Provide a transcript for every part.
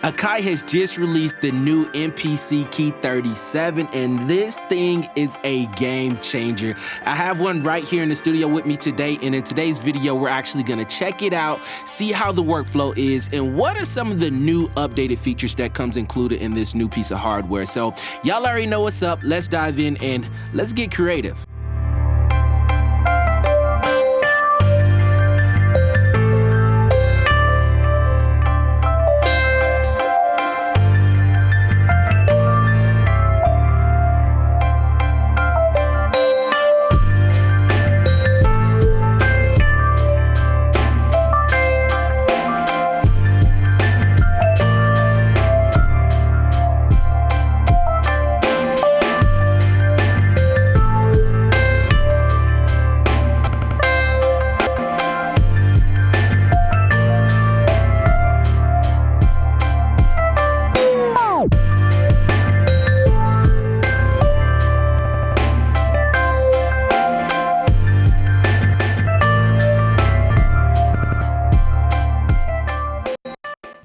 Akai has just released the new MPC Key 37, and this thing is a game changer. I have one right here in the studio with me today, and in today's video, we're actually gonna check it out, see how the workflow is, and what are some of the new updated features that comes included in this new piece of hardware. So y'all already know what's up. Let's dive in and let's get creative.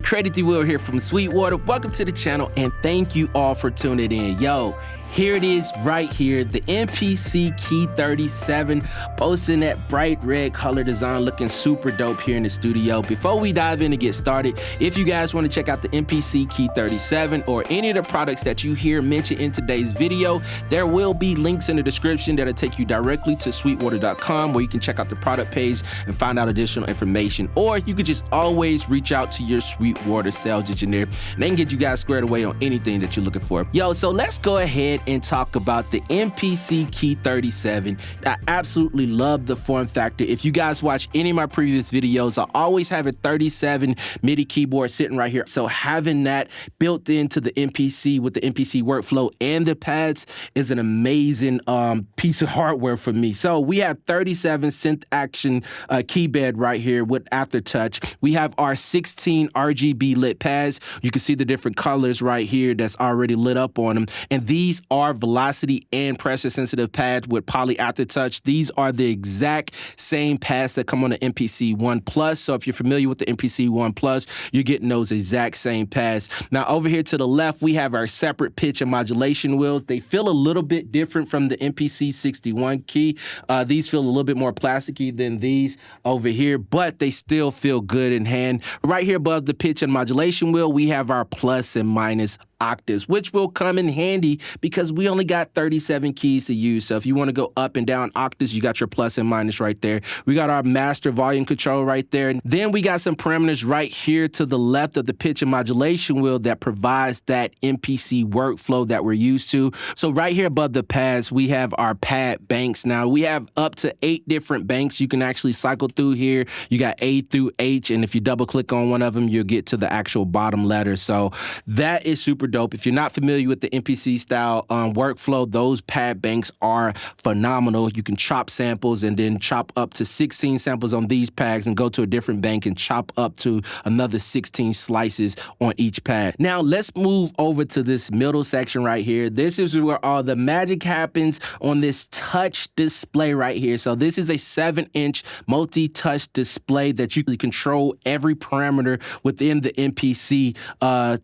Credit the Will here from Sweetwater. Welcome to the channel and thank you all for tuning in. Yo, here it is right here, the MPC Key 37, boasting that bright red color design, looking super dope here in the studio. Before we dive in and get started, if you guys want to check out the MPC Key 37 or any of the products that you hear mentioned in today's video, there will be links in the description that'll take you directly to sweetwater.com, where you can check out the product page and find out additional information. Or you could just always reach out to your Sweetwater sales engineer and they can get you guys squared away on anything that you're looking for. Yo, so let's go ahead and talk about the MPC Key 37. I absolutely love the form factor. If you guys watch any of my previous videos, I always have a 37 MIDI keyboard sitting right here. So having that built into the MPC with the MPC workflow and the pads is an amazing piece of hardware for me. So we have 37 synth action key bed right here with aftertouch. We have our 16 RGB lit pads. You can see the different colors right here that's already lit up on them. And these are velocity and pressure sensitive pads with poly aftertouch. These are the exact same pads that come on the MPC 1 Plus. So if you're familiar with the MPC 1 Plus, you're getting those exact same pads. Now over here to the left, we have our separate pitch and modulation wheels. They feel a little bit different from the MPC 61 key. These feel a little bit more plasticky than these over here, but they still feel good in hand. Right here above the pitch and modulation wheel, we have our plus and minus octaves, which will come in handy because we only got 37 keys to use. So if you want to go up and down octaves, you got your plus and minus right there. We got our master volume control right there. And then we got some parameters right here to the left of the pitch and modulation wheel that provides that MPC workflow that we're used to. So right here above the pads, we have our pad banks. Now we have up to 8 different banks you can actually cycle through here. You got A through H, and if you double click on one of them, you'll get to the actual bottom letter. So that is super dope. If you're not familiar with the MPC style workflow, those pad banks are phenomenal. You can chop samples and then chop up to 16 samples on these pads and go to a different bank and chop up to another 16 slices on each pad. Now let's move over to this middle section right here. This is where all the magic happens on this touch display right here. So this is a 7-inch multi-touch display that you can control every parameter within the MPC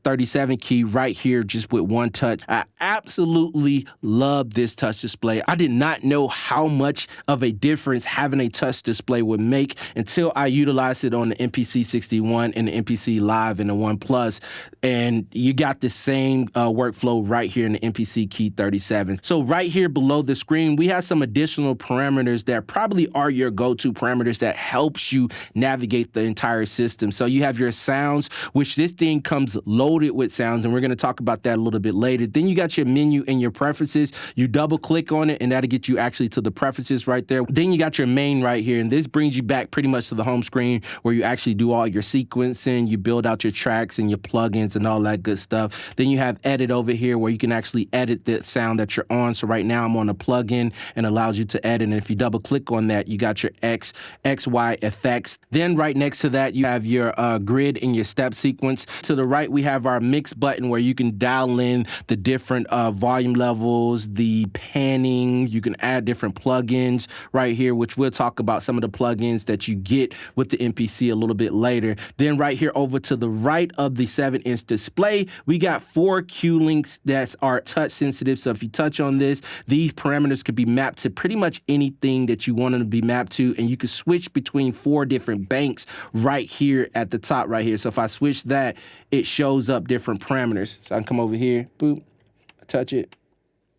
37 key right here just with one touch. I absolutely love this touch display. I did not know how much of a difference having a touch display would make until I utilized it on the MPC 61 and the MPC Live and the 1 Plus, and you got the same workflow right here in the MPC Key 37. So right here below the screen, we have some additional parameters that probably are your go-to parameters that helps you navigate the entire system. So you have your sounds, which this thing comes loaded with sounds, and we're going to talk about that a little bit later. Then you got your menu and your preferences. You double click on it and that'll get you actually to the preferences right there. Then you got your main right here, and this brings you back pretty much to the home screen where you actually do all your sequencing, you build out your tracks and your plugins and all that good stuff. Then you have edit over here where you can actually edit the sound that you're on. So right now I'm on a plugin and allows you to edit, and if you double click on that, you got your X, Y effects. Then right next to that, you have your grid and your step sequence. To the right, we have our mix button where you can dial in the different volume levels, the panning. You can add different plugins right here, which we'll talk about some of the plugins that you get with the MPC a little bit later. Then right here over to the right of the 7-inch display, we got 4 cue links that are touch sensitive. So if you touch on this, these parameters could be mapped to pretty much anything that you want them to be mapped to, and you can switch between 4 different banks right here at the top right here. So if I switch that, it shows up different parameters. So I can come over here, boop, touch it.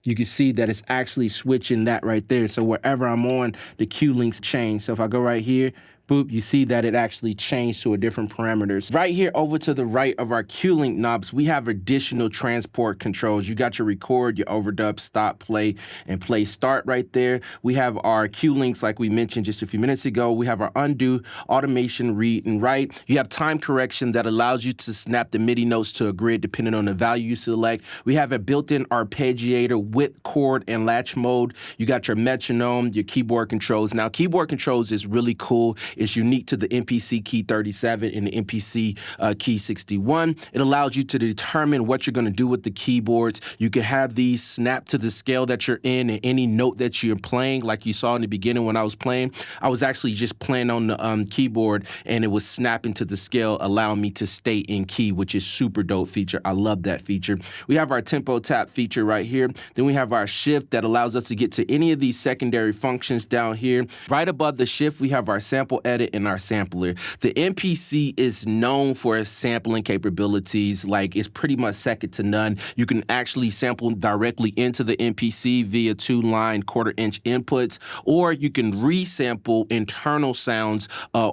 You can see that it's actually switching that right there. So wherever I'm on, the cue links change. So if I go right here, boop, you see that it actually changed to a different parameters. Right here over to the right of our cue link knobs, we have additional transport controls. You got your record, your overdub, stop, play, and play start right there. We have our cue links like we mentioned just a few minutes ago. We have our undo, automation, read and write. You have time correction that allows you to snap the MIDI notes to a grid depending on the value you select. We have a built-in arpeggiator with chord and latch mode. You got your metronome, your keyboard controls. Now, keyboard controls is really cool. It's unique to the MPC Key 37 and the MPC Key 61. It allows you to determine what you're going to do with the keyboards. You can have these snap to the scale that you're in and any note that you're playing. Like you saw in the beginning when I was playing, I was actually just playing on the keyboard and it was snapping to the scale, allowing me to stay in key, which is super dope feature. I love that feature. We have our tempo tap feature right here. Then we have our shift that allows us to get to any of these secondary functions down here. Right above the shift, we have our sample edit and our sampler. The MPC is known for its sampling capabilities. Like, it's pretty much second to none. You can actually sample directly into the MPC via 2-line 1/4-inch inputs, or you can resample internal sounds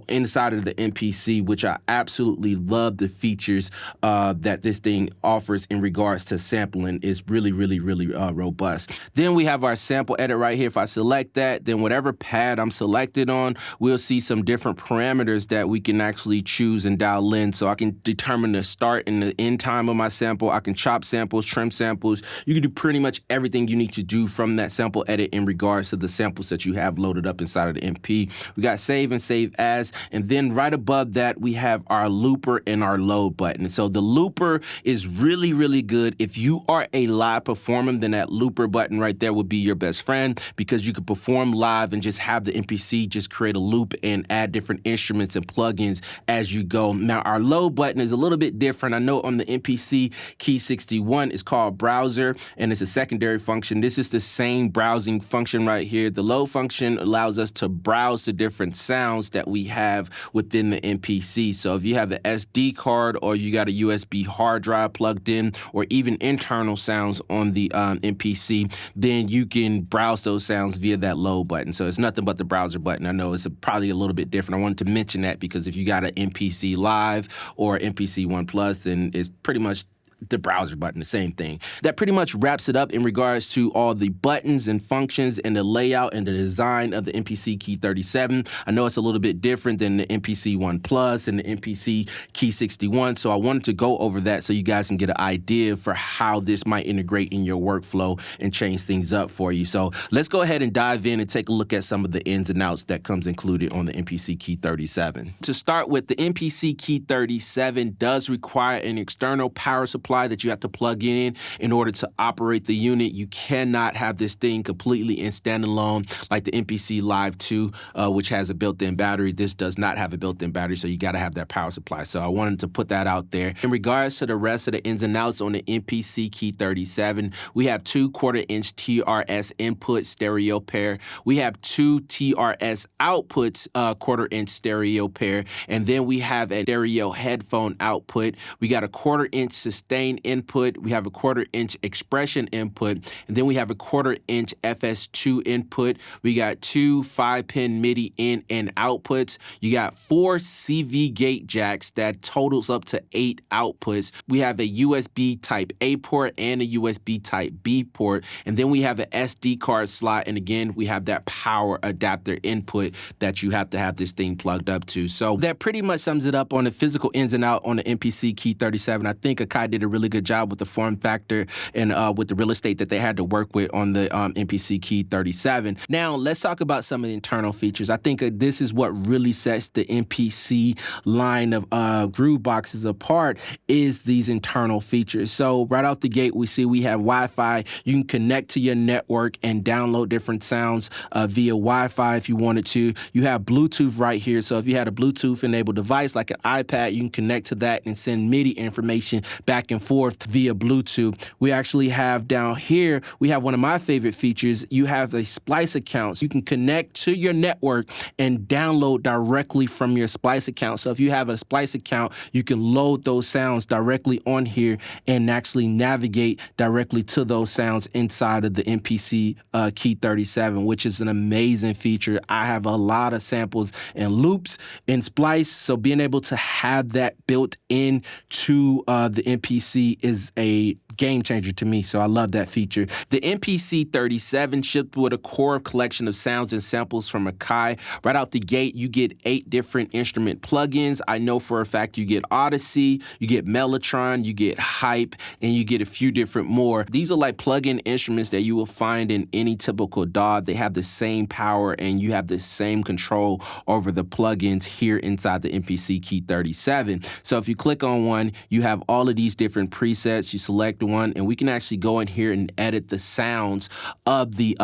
inside of the MPC, which I absolutely love the features that this thing offers in regards to sampling. Is really, really, really robust. Then we have our sample edit right here. If I select that, then whatever pad I'm selected on, we'll see some different parameters that we can actually choose and dial in. So I can determine the start and the end time of my sample. I can chop samples, trim samples. You can do pretty much everything you need to do from that sample edit in regards to the samples that you have loaded up inside of the MP. We got save and save as, and then right above that, we have our looper and our load button. So the looper is really, really good. If you are a live performer, then that looper button right there would be your best friend, because you could perform live and just have the MPC just create a loop and add different instruments and plugins as you go. Now, our load button is a little bit different. I know on the MPC Key 61, it's called browser, and it's a secondary function. This is the same browsing function right here. The load function allows us to browse the different sounds that we have within the MPC. So if you have an SD card or you got a USB hard drive plugged in, or even internal sounds on the MPC, then you can browse those sounds via that load button. So it's nothing but the browser button. I know it's probably a little bit different. I wanted to mention that because if you got an MPC Live or MPC One Plus, then it's pretty much the browser button, the same thing. That pretty much wraps it up in regards to all the buttons and functions and the layout and the design of the MPC Key 37. I know it's a little bit different than the MPC One Plus and the MPC Key 61, so I wanted to go over that so you guys can get an idea for how this might integrate in your workflow and change things up for you. So let's go ahead and dive in and take a look at some of the ins and outs that comes included on the MPC Key 37. To start with, the MPC Key 37 does require an external power supply that you have to plug in order to operate the unit. You cannot have this thing completely in standalone like the MPC Live 2, which has a built-in battery. This does not have a built-in battery, so you got to have that power supply. So I wanted to put that out there. In regards to the rest of the ins and outs on the MPC Key 37, we have 2 1/4-inch TRS input stereo pair. We have 2 TRS outputs 1/4-inch stereo pair, and then we have a stereo headphone output. We got a 1/4-inch sustain input, we have a 1/4-inch expression input, and then we have a 1/4-inch FS2 input. We got 2 5-pin MIDI in and outputs. You got 4 CV gate jacks that totals up to 8 outputs. We have a USB type A port and a USB type B port, and then we have an SD card slot, and again, we have that power adapter input that you have to have this thing plugged up to. So that pretty much sums it up on the physical ins and out on the MPC Key 37. I think Akai did a really good job with the form factor and with the real estate that they had to work with on the MPC Key 37. Now, let's talk about some of the internal features. I think this is what really sets the MPC line of groove boxes apart, is these internal features. So right off the gate, we see we have Wi-Fi. You can connect to your network and download different sounds via Wi-Fi if you wanted to. You have Bluetooth right here. So if you had a Bluetooth enabled device like an iPad, you can connect to that and send MIDI information back and forth via Bluetooth. We actually have down here, we have one of my favorite features. You have a Splice account. You can connect to your network and download directly from your Splice account. So if you have a Splice account, you can load those sounds directly on here and actually navigate directly to those sounds inside of the MPC Key 37, which is an amazing feature. I have a lot of samples and loops in Splice, so being able to have that built into the MPC is a game changer to me, so I love that feature. The MPC 37 shipped with a core collection of sounds and samples from Akai. Right out the gate, you get 8 different instrument plugins. I know for a fact you get Odyssey, you get Mellotron, you get Hype, and you get a few different more. These are like plug-in instruments that you will find in any typical DAW. They have the same power and you have the same control over the plugins here inside the MPC Key 37. So if you click on one, you have all of these different presets. You select one, and we can actually go in here and edit the sounds of the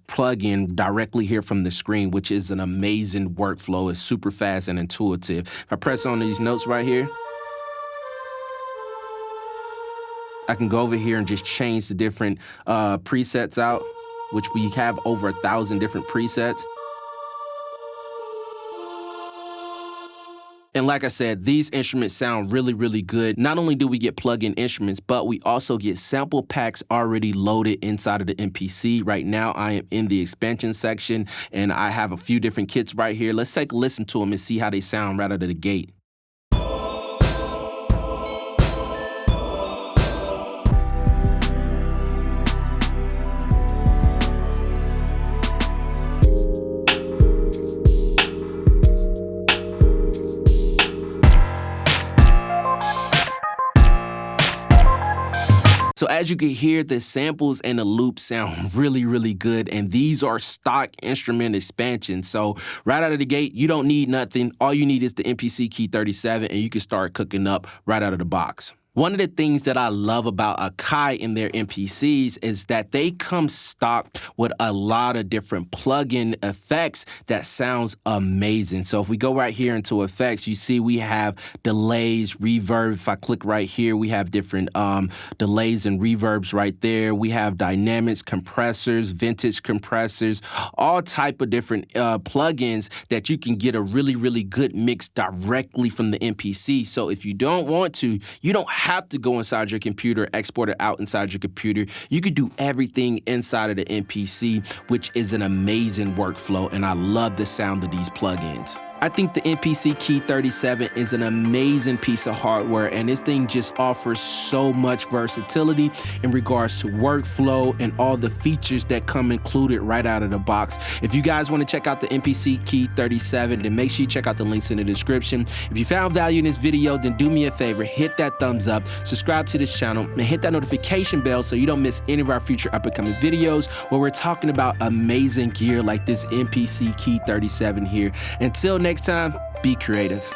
plugin directly here from the screen, which is an amazing workflow. It's super fast and intuitive. If I press on these notes right here, I can go over here and just change the different presets out, which we have over 1,000 different presets. And like I said, these instruments sound really, really good. Not only do we get plug-in instruments, but we also get sample packs already loaded inside of the MPC. Right now, I am in the expansion section, and I have a few different kits right here. Let's take a listen to them and see how they sound right out of the gate. So as you can hear, the samples and the loops sound really, really good. And these are stock instrument expansions. So right out of the gate, you don't need nothing. All you need is the MPC Key 37 and you can start cooking up right out of the box. One of the things that I love about Akai in their MPCs is that they come stock with a lot of different plug-in effects that sounds amazing. So if we go right here into effects, you see we have delays, reverb. If I click right here, we have different delays and reverbs right there. We have dynamics, compressors, vintage compressors, all type of different plugins that you can get a really, really good mix directly from the MPC. So if you don't want to, you don't have to go inside your computer, export it out inside your computer. You could do everything inside of the MPC, which is an amazing workflow, and I love the sound of these plugins. I think the MPC Key 37 is an amazing piece of hardware, and this thing just offers so much versatility in regards to workflow and all the features that come included right out of the box. If you guys want to check out the MPC Key 37, then make sure you check out the links in the description. If you found value in this video, then do me a favor, hit that thumbs up, subscribe to this channel, and hit that notification bell so you don't miss any of our future up-and-coming videos where we're talking about amazing gear like this MPC Key 37 here. Until next time, be creative.